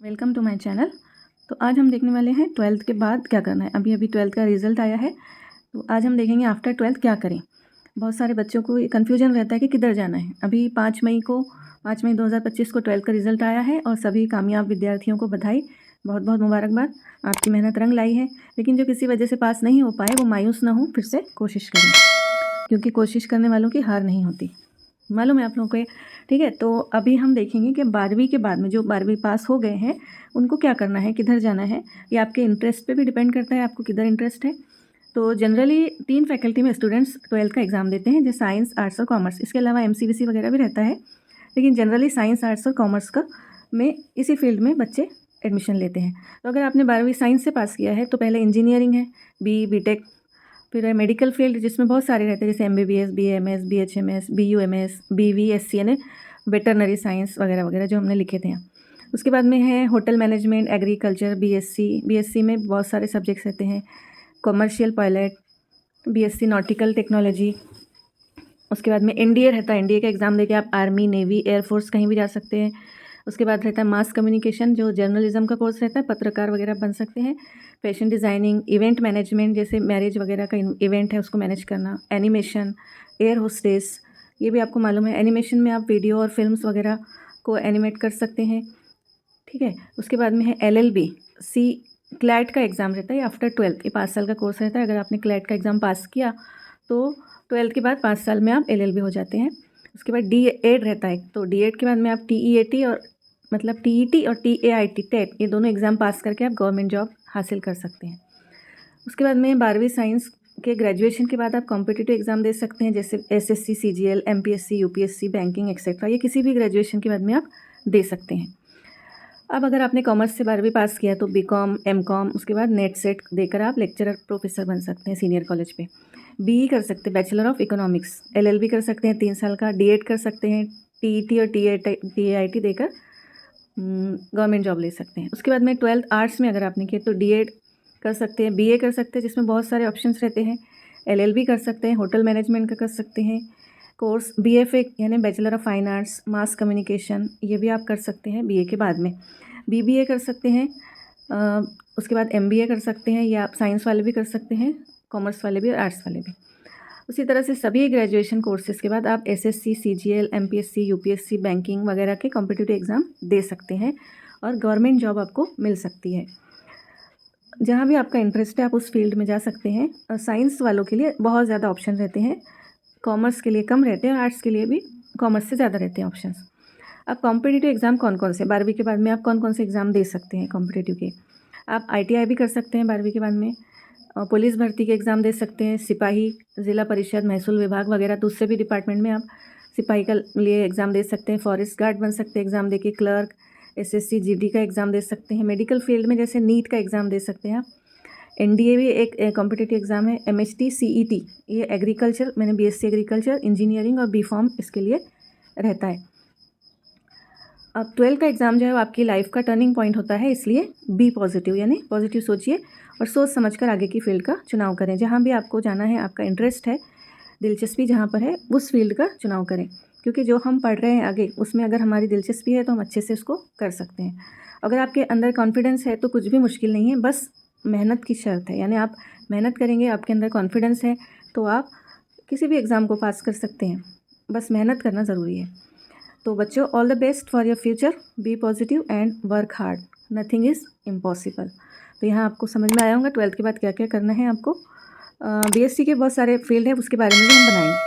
Welcome to my channel. तो आज हम देखने वाले हैं 12th के बाद क्या करना है। अभी 12th का रिज़ल्ट आया है, तो आज हम देखेंगे आफ्टर 12th क्या करें। बहुत सारे बच्चों को ये कन्फ्यूजन रहता है कि किधर जाना है। अभी 5 मई 2025 को 12th का रिज़ल्ट आया है और सभी कामयाब विद्यार्थियों को बधाई, बहुत बहुत मुबारकबाद। आपकी मेहनत रंग लाई है। लेकिन जो किसी वजह से पास नहीं हो पाए वो मायूस ना हो, फिर से कोशिश करें, क्योंकि कोशिश करने वालों की हार नहीं होती। मालूम है आप लोगों को, ठीक है। तो अभी हम देखेंगे कि 12वीं के बाद में जो 12वीं पास हो गए हैं उनको क्या करना है, किधर जाना है। ये आपके इंटरेस्ट पे भी डिपेंड करता है, आपको किधर इंटरेस्ट है। तो जनरली 3 फैकल्टी में स्टूडेंट्स 12th का एग्ज़ाम देते हैं, जैसे साइंस, आर्ट्स और कॉमर्स। इसके अलावा MCVC वगैरह भी रहता है, लेकिन जनरली साइंस, आर्ट्स और कॉमर्स का में इसी फील्ड में बच्चे एडमिशन लेते हैं। तो अगर आपने 12वीं साइंस से पास किया है तो पहले इंजीनियरिंग है, BTech, फिर है मेडिकल फील्ड जिसमें बहुत सारे रहते हैं, जैसे MBBS, BAMS, BHMS, BUMS, BVSC यानी वेटरनरी साइंस वगैरह वगैरह जो हमने लिखे थे। उसके बाद में है होटल मैनेजमेंट, एग्रीकल्चर, BSc में बहुत सारे सब्जेक्ट्स रहते हैं। Commercial pilot, BSc nautical technology. उसके बाद में NDA रहता है, NDA का एग्ज़ाम देके आप आर्मी, नेवी, एयरफोर्स कहीं भी जा सकते हैं। उसके बाद रहता है मास कम्युनिकेशन, जो जर्नलिज्म का कोर्स रहता है, पत्रकार वगैरह बन सकते हैं। फैशन डिज़ाइनिंग, इवेंट मैनेजमेंट, जैसे मैरिज वगैरह का इवेंट है उसको मैनेज करना। एनिमेशन, एयर होस्टेस, ये भी आपको मालूम है। एनिमेशन में आप वीडियो और फिल्म्स वगैरह को एनिमेट कर सकते हैं, ठीक है। उसके बाद में है LLB, क्लैट का एग्ज़ाम रहता है आफ्टर 12th। ये 5 साल का कोर्स रहता है। अगर आपने क्लैट का एग्ज़ाम पास किया तो 12th के बाद 5 साल में आप LLB हो जाते हैं। उसके बाद D.Ed रहता है, तो D.Ed के बाद में आप TEAT और मतलब TET और TAIT टेट, ये दोनों एग्ज़ाम पास करके आप गवर्नमेंट जॉब हासिल कर सकते हैं। उसके बाद में 12वीं साइंस के ग्रेजुएशन के बाद आप कॉम्पिटिटिव एग्ज़ाम दे सकते हैं, जैसे SSC, CGL, MPSC, UPSC, banking etcetera. ये किसी भी ग्रेजुएशन के बाद में आप दे सकते हैं। अब अगर आपने कॉमर्स से 12वीं पास किया तो BCom, MCom, उसके बाद नेट सेट देकर आप लेक्चरर, प्रोफेसर बन सकते हैं सीनियर कॉलेज पे। BE कर सकते हैं, बैचलर ऑफ इकोनॉमिक्स। LLB कर सकते हैं 3 साल का। D.Ed कर सकते हैं, TET और TAIT देकर गवर्नमेंट जॉब ले सकते हैं। उसके बाद में 12th आर्ट्स में अगर आपने किया तो D.Ed कर सकते हैं, BA कर सकते हैं, जिसमें बहुत सारे ऑप्शंस रहते हैं। LLB कर सकते हैं, होटल मैनेजमेंट का कर सकते हैं कोर्स। BFA यानी bachelor of fine arts, mass communication, ये भी आप कर सकते हैं BA के बाद में। BBA कर सकते हैं, उसके बाद MBA कर सकते हैं, या आप साइंस वाले भी कर सकते हैं, कॉमर्स वाले भी और आर्ट्स वाले भी। उसी तरह से सभी ग्रेजुएशन कोर्सेज़ के बाद आप SSC, CGL, MPSC, UPSC, banking वगैरह के कॉम्पिटिटिव एग्ज़ाम दे सकते हैं और गवर्नमेंट जॉब आपको मिल सकती है। जहाँ भी आपका इंटरेस्ट है आप उस फील्ड में जा सकते हैं। साइंस वालों के लिए बहुत ज़्यादा ऑप्शन रहते हैं, कॉमर्स के लिए कम रहते हैं, आर्ट्स के लिए भी कॉमर्स से ज़्यादा रहते हैं ऑप्शंस। अब कॉम्पिटिटिव एग्ज़ाम कौन कौन से, 12वीं के बाद में आप कौन कौन से एग्ज़ाम दे सकते हैं कॉम्पिटिटिव के। आप ITI भी कर सकते हैं 12वीं के बाद में। पुलिस भर्ती के एग्ज़ाम दे सकते हैं, सिपाही, ज़िला परिषद, महसूल विभाग वगैरह, तो उससे भी डिपार्टमेंट में आप सिपाही का लिए एग्ज़ाम दे सकते हैं। फॉरेस्ट गार्ड बन सकते हैं एग्ज़ाम देके। क्लर्क, SSC, GD का एग्ज़ाम दे सकते हैं। मेडिकल फील्ड में जैसे नीट का एग्ज़ाम दे सकते हैं आप। NDA भी एक कॉम्पिटिटिव एग्ज़ाम है। MHT, CET, ये एग्रीकल्चर, मैंने BSc एग्रीकल्चर, इंजीनियरिंग और B.Pharm इसके लिए रहता है। अब 12th का एग्ज़ाम जो है वो आपकी लाइफ का टर्निंग पॉइंट होता है, इसलिए बी पॉजिटिव यानी पॉजिटिव सोचिए और सोच समझकर आगे की फील्ड का चुनाव करें। जहाँ भी आपको जाना है, आपका इंटरेस्ट है, दिलचस्पी जहाँ पर है, उस फील्ड का चुनाव करें, क्योंकि जो हम पढ़ रहे हैं आगे उसमें अगर हमारी दिलचस्पी है तो हम अच्छे से उसको कर सकते हैं। अगर आपके अंदर कॉन्फिडेंस है तो कुछ भी मुश्किल नहीं है, बस मेहनत की शर्त है। यानी आप मेहनत करेंगे, आपके अंदर कॉन्फिडेंस है तो आप किसी भी एग्ज़ाम को पास कर सकते हैं। बस मेहनत करना ज़रूरी है। तो बच्चों, all the best for your future, be positive and work hard, nothing is impossible. तो यहाँ आपको समझ में आया होगा 12th के बाद क्या क्या करना है आपको। BSc के बहुत सारे फील्ड है, उसके बारे में भी हम बनाएंगे।